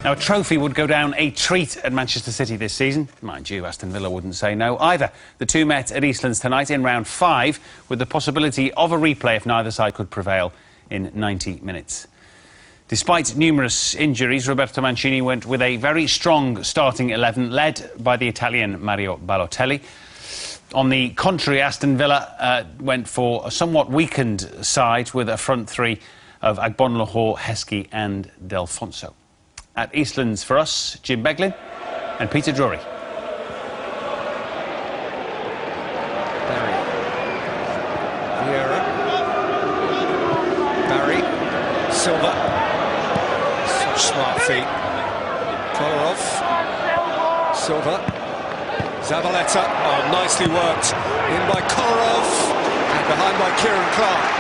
Now, a trophy would go down a treat at Manchester City this season. Mind you, Aston Villa wouldn't say no either. The two met at Eastlands tonight in round 5, with the possibility of a replay if neither side could prevail in 90 minutes. Despite numerous injuries, Roberto Mancini went with a very strong starting 11, led by the Italian Mario Balotelli. On the contrary, Aston Villa went for a somewhat weakened side with a front three of Agbonlahor, Heskey and Delfonso. At Eastlands for us, Jim Beglin and Peter Drury. Barry. Vieira. Barry. Silva. Such smart feet. Kolarov. Silva. Zabaleta. Oh, nicely worked. In by Kolarov. And behind by Kieran Clark.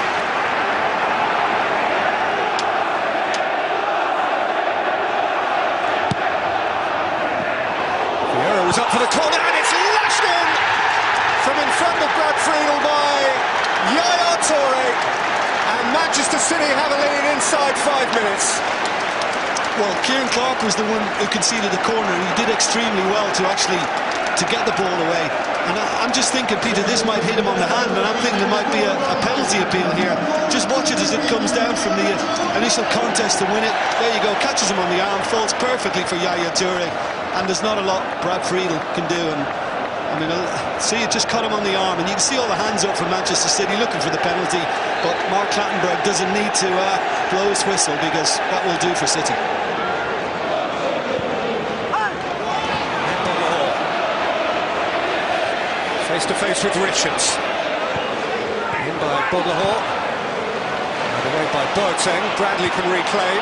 Was up for the corner and it's lashed in from in front of Brad Friedel by Yaya Toure, and Manchester City have a lead inside 5 minutes. Well, Kieran Clark was the one who conceded the corner. He did extremely well to get the ball away. And I'm just thinking, Peter, this might hit him on the hand, and I'm thinking there might be a penalty appeal here. Just watch it as it comes down from the initial contest to win it. There you go, catches him on the arm, falls perfectly for Yaya Toure. And there's not a lot Brad Friedel can do. And I mean, see, it just caught him on the arm, and you can see all the hands up from Manchester City looking for the penalty. But Mark Clattenburg doesn't need to blow his whistle, because that will do for City. Face to face with Richards. In by Bodlahor. And away by Boateng. Bradley can reclaim.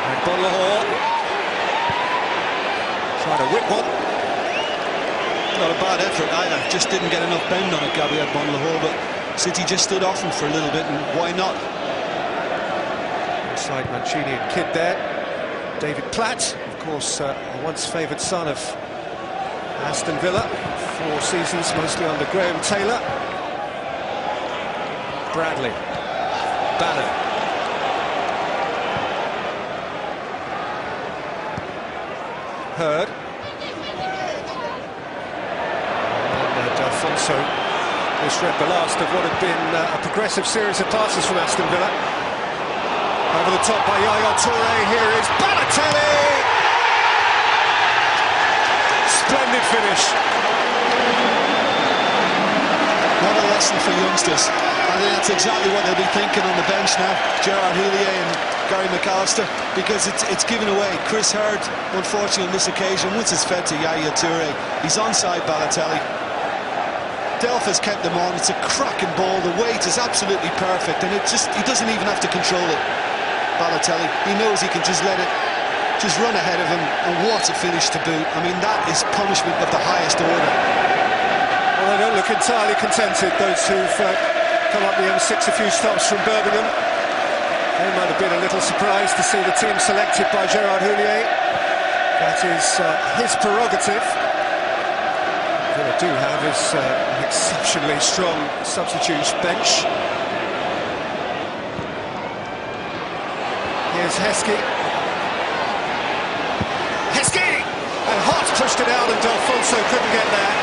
And Bodlahor trying to whip one. Not a bad effort either. Just didn't get enough bend on it, Gabriel Bonlahor, but City just stood off him for a little bit, and why not? Inside Mancini and Kidd there. David Platt, of course, a once favoured son of Aston Villa. 4 seasons, mostly under Graham Taylor. Bradley. Bannon. Hurd. And Delfonso misread the last of what had been a progressive series of passes from Aston Villa. Over the top by Yaya Toure. Here is Balotelli. Splendid finish. What a lesson for youngsters. I think that's exactly what they'll be thinking on the bench now. Gerard Houllier and Gary McAllister, because it's given away. Chris Hurd, unfortunately on this occasion, once it's fed to Yaya Toure, he's onside Balotelli. Delph has kept them on. It's a cracking ball. The weight is absolutely perfect, and he doesn't even have to control it. Balotelli, he knows he can just let it just run ahead of him, and what a finish to boot. I mean, that is punishment of the highest order. Well, they don't look entirely contented, those who've come up the M6 a few stops from Birmingham. They might have been a little surprised to see the team selected by Gerard Houllier. That is his prerogative. What they do have is an exceptionally strong substitute bench. Here's Heskey. And Hart pushed it out, and Delfonso couldn't get there.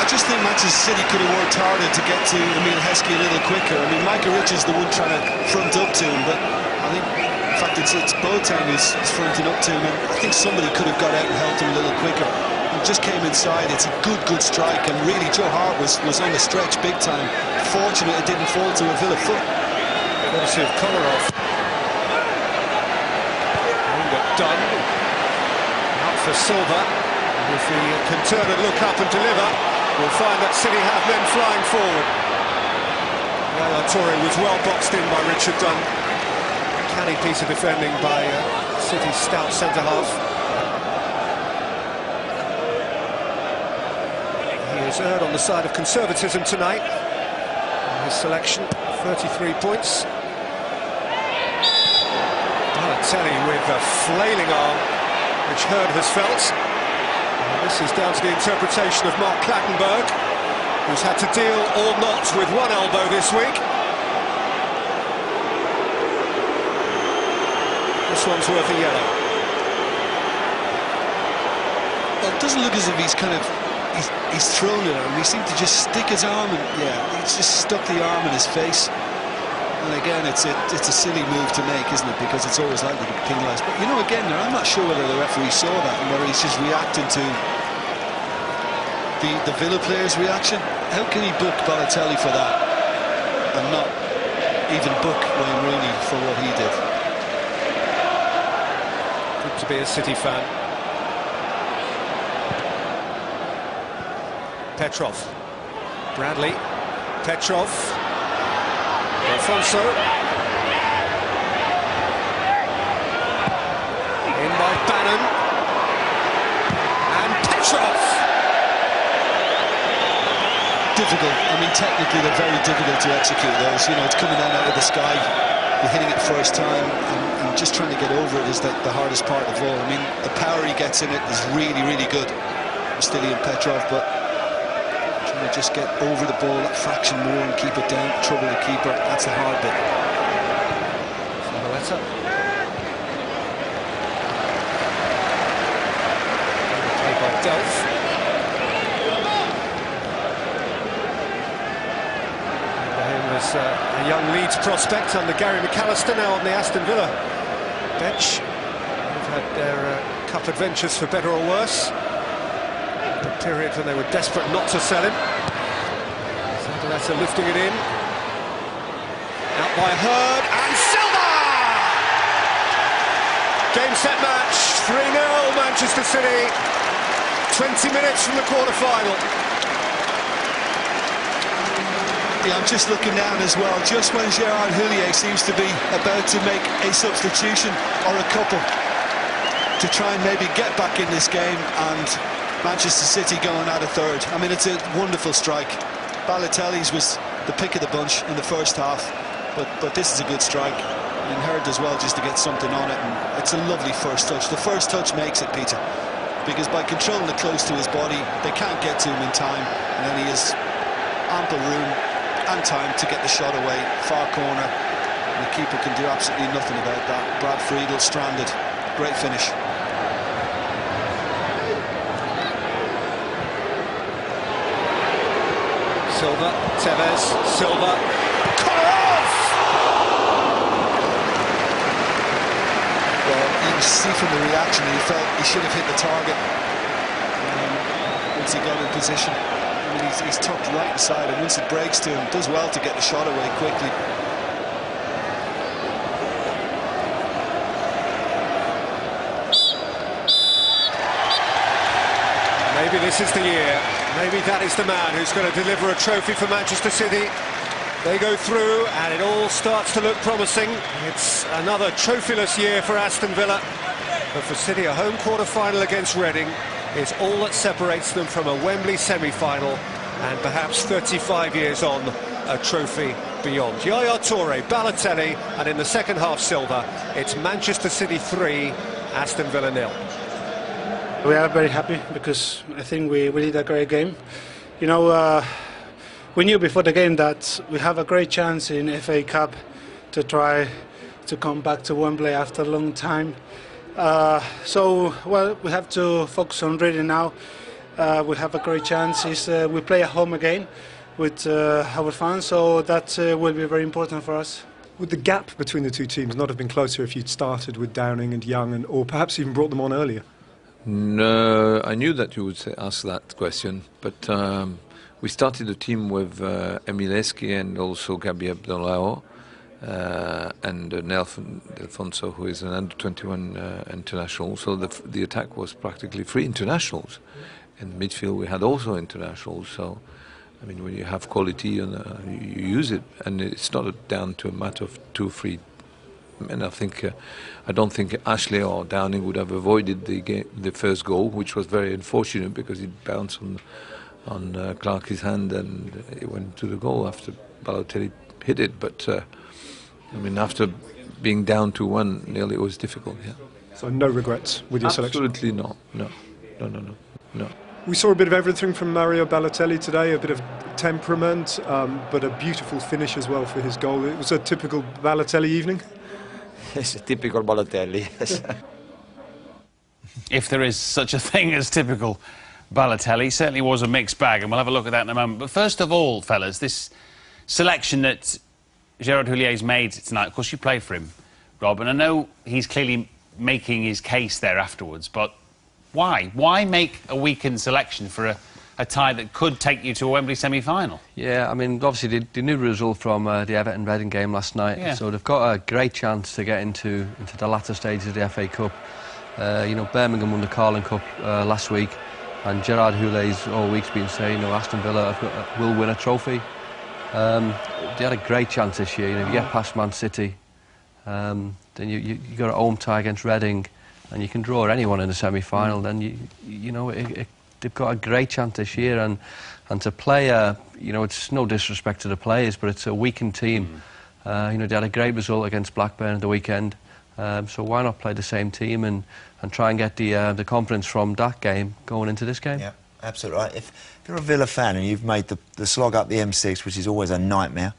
I just think Manchester City could have worked harder to get to Emile Heskey a little quicker. I mean, Micah Richards is the one trying to front up to him, but I think, in fact, it's Boateng who's fronting up to him, and I think somebody could have got out and helped him a little quicker. He just came inside. It's a good strike, and really Joe Hart was on the stretch big time. Fortunate it didn't fall to a Villa foot. Courtesy of Kolarov. Done. Out for Silva. If he can turn and look up and deliver, we'll find that City have men flying forward. Yaya Toure was well boxed in by Richard Dunn. Canny piece of defending by City's stout centre-half. He has erred on the side of conservatism tonight. His selection, 33 points. Balotelli with a flailing arm, which Hurd has felt. And this is down to the interpretation of Mark Clattenburg, who's had to deal or not with one elbow this week. First one's worth a yellow. Well, it doesn't look as if he's kind of he's thrown it at him. He seemed to just stick his arm, and he's just stuck the arm in his face. And again, it's a silly move to make, isn't it? Because it's always likely to be penalised. But you know, again, I'm not sure whether the referee saw that and whether he's just reacting to the Villa player's reaction. How can he book Balotelli for that and not even book Wayne Rooney for what he did? Good to be a City fan. Petrov. Bradley. Petrov. Alfonso. In by Bannon. And Petrov. Difficult. I mean, technically they're very difficult to execute those. You know, it's coming down out of the sky. You're hitting it first time, and just trying to get over it is the hardest part of all. I mean, the power he gets in it is really, really good. Stilian Petrov, but trying to just get over the ball that fraction more and keep it down, trouble the keeper, that's the hard bit. Zabaleta. Play by Delph. A young Leeds prospect under Gary McAllister, now on the Aston Villa bench. They've had their cup adventures for better or worse. The period when they were desperate not to sell him. Zabaleta lifting it in. Out by Hurd, and Silva! Game, set, match, 3-0 Manchester City. 20 minutes from the quarter-final. Yeah, I'm just looking down as well, just when Gerard Houllier seems to be about to make a substitution or a couple to try and maybe get back in this game, and Manchester City going out of third. I mean, it's a wonderful strike. Balotelli's was the pick of the bunch in the first half, but this is a good strike. And Hurd as well, just to get something on it, and it's a lovely first touch. The first touch makes it, Peter, because by controlling it close to his body, they can't get to him in time, and then he has ample room and time to get the shot away, far corner, and the keeper can do absolutely nothing about that. Brad Friedel stranded. Great finish. Silva, Tevez, Silva, Kolarov! Well, you can see from the reaction he felt he should have hit the target once he got in position. I mean, he's tucked right inside, and once it breaks to him, does well to get the shot away quickly. Maybe this is the year. Maybe that is the man who's going to deliver a trophy for Manchester City. They go through, and it all starts to look promising. It's another trophyless year for Aston Villa. But for City, a home quarter-final against Reading is all that separates them from a Wembley semi-final, and perhaps 35 years on, a trophy beyond. Yaya Toure, Balotelli, and in the second half, Silva. It's Manchester City 3, Aston Villa 0. We are very happy because I think we did a great game. You know, we knew before the game that we have a great chance in FA Cup to try to come back to Wembley after a long time. So, well, we have to focus on Reading now. We have a great chance. We play at home again with our fans, so that will be very important for us. Would the gap between the two teams not have been closer if you'd started with Downing and Young, or perhaps even brought them on earlier? No, I knew that you would ask that question, but we started the team with Emileski and also Gabi Abdollao. And Nelson Alfonso, who is an under-21 international. So the attack was practically 3 internationals. In midfield we had also internationals. So, I mean, when you have quality, you use it, and it's not down to a matter of 2-3. And I don't think Ashley or Downing would have avoided the first goal, which was very unfortunate because it bounced on Clark's hand and it went to the goal after Balotelli hit it. But I mean, after being down to 1-0, it was difficult, yeah. So no regrets with your selection? Absolutely not, no. We saw a bit of everything from Mario Balotelli today, a bit of temperament, but a beautiful finish as well for his goal. It was a typical Balotelli evening? It's a typical Balotelli, yes. If there is such a thing as typical Balotelli, certainly was a mixed bag, and we'll have a look at that in a moment. But first of all, fellas, this selection that Gerard Houllié's made tonight, of course you played for him, Rob, and I know he's clearly making his case there afterwards, but why? Why make a weakened selection for a tie that could take you to a Wembley semi-final? Yeah, I mean, obviously they knew the result from the Everton-Reading game last night, yeah. So they've got a great chance to get into the latter stages of the FA Cup. You know, Birmingham won the Carling Cup last week, and Gerard Houllié's all week's been saying, you know, Aston Villa will win a trophy. They had a great chance this year. You know, if you get past Man City, then you got a home tie against Reading, and you can draw anyone in the semi-final. Then you know they've got a great chance this year, and to play you know, it's no disrespect to the players, but it's a weakened team. You know, they had a great result against Blackburn at the weekend, so why not play the same team and try and get the confidence from that game going into this game? Yeah, absolutely right. If you're a Villa fan and you've made the slog up the M6, which is always a nightmare,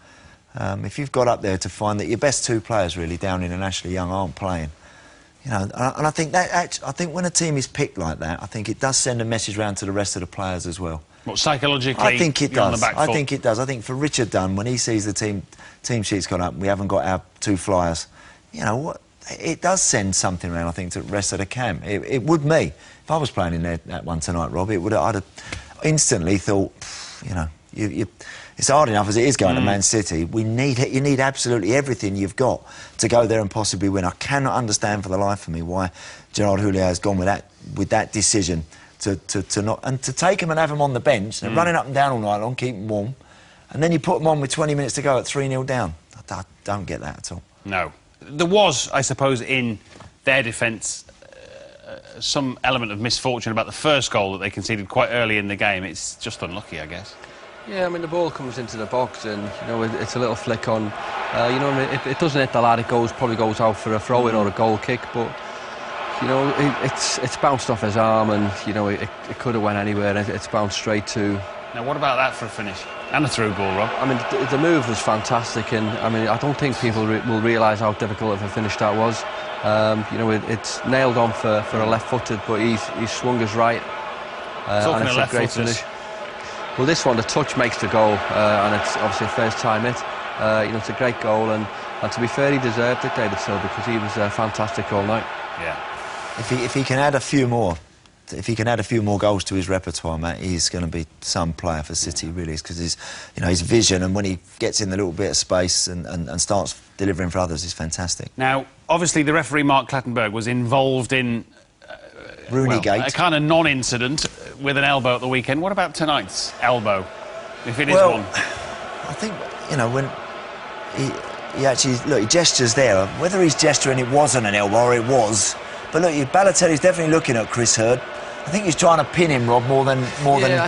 if you've got up there to find that your best two players really down internationally young aren't playing, you know, and I think that I think when a team is picked like that, I think it does send a message round to the rest of the players as well. What, psychologically? I think it does. I think it does. I think for Richard Dunn, when he sees the team sheet's gone up and we haven't got our two flyers, you know what? It does send something around, I think, to the rest of the camp. It would me. If I was playing in that one tonight, Rob, I'd have instantly thought, you know, it's hard enough as it is going to Man City. You need absolutely everything you've got to go there and possibly win. I cannot understand for the life of me why Gerard Houllié has gone with that decision to not and to take him and have him on the bench and running up and down all night long, keep him warm, and then you put him on with 20 minutes to go at 3-0 down. I don't get that at all. No. There was, I suppose, in their defence, some element of misfortune about the first goal that they conceded quite early in the game. It's just unlucky, I guess. Yeah, I mean, the ball comes into the box and, you know, it's a little flick on. You know, if it doesn't hit the lad, it probably goes out for a throw-in or a goal kick, but, you know, it's bounced off his arm and, you know, it could have went anywhere. It's bounced straight to... Now, what about that for a finish? And a through ball, Rob? I mean, the move was fantastic, and, I mean, I don't think people will realise how difficult of a finish that was. You know, it's nailed on for a left-footed, but he's swung his right, and it's a great finish. Well, this one, the touch makes the goal, and it's obviously a first-time hit. You know, it's a great goal, and to be fair, he deserved it, David Silva, because he was fantastic all night. Yeah. If he can add a few more, goals to his repertoire, Matt, he's going to be some player for City, really, because his vision, and when he gets in the little bit of space and starts delivering for others, is fantastic. Now, obviously, the referee Mark Clattenburg was involved in Rooney-gate, a kind of non-incident with an elbow at the weekend. What about tonight's elbow, if it is one? I think, you know, when he actually, look, he gestures there. Whether he's gesturing it wasn't an elbow or it was, but look, Balotelli's definitely looking at Chris Hurd. I think he's trying to pin him, Rob, more than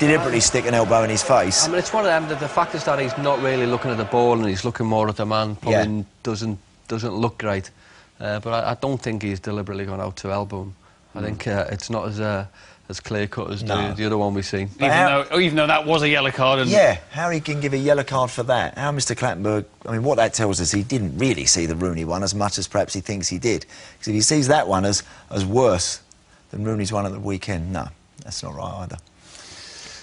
deliberately stick an elbow in his face. I mean, it's one of them that the fact is that he's not really looking at the ball and he's looking more at the man. Probably doesn't look great. But I don't think he's deliberately gone out to elbow him. I think it's not as clear-cut as the other one we've seen. Even though that was a yellow card. And yeah, Harry can give a yellow card for that. How Mr. Clattenburg, I mean, what that tells us, he didn't really see the Rooney one as much as perhaps he thinks he did. Because if he sees that one as worse than Rooney's one at the weekend, no, that's not right either.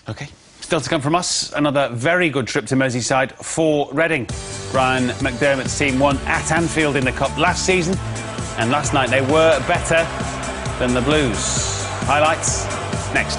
OK. Still to come from us, another very good trip to Merseyside for Reading. Brian McDermott's team won at Anfield in the Cup last season, and last night they were better than the Blues. Highlights next.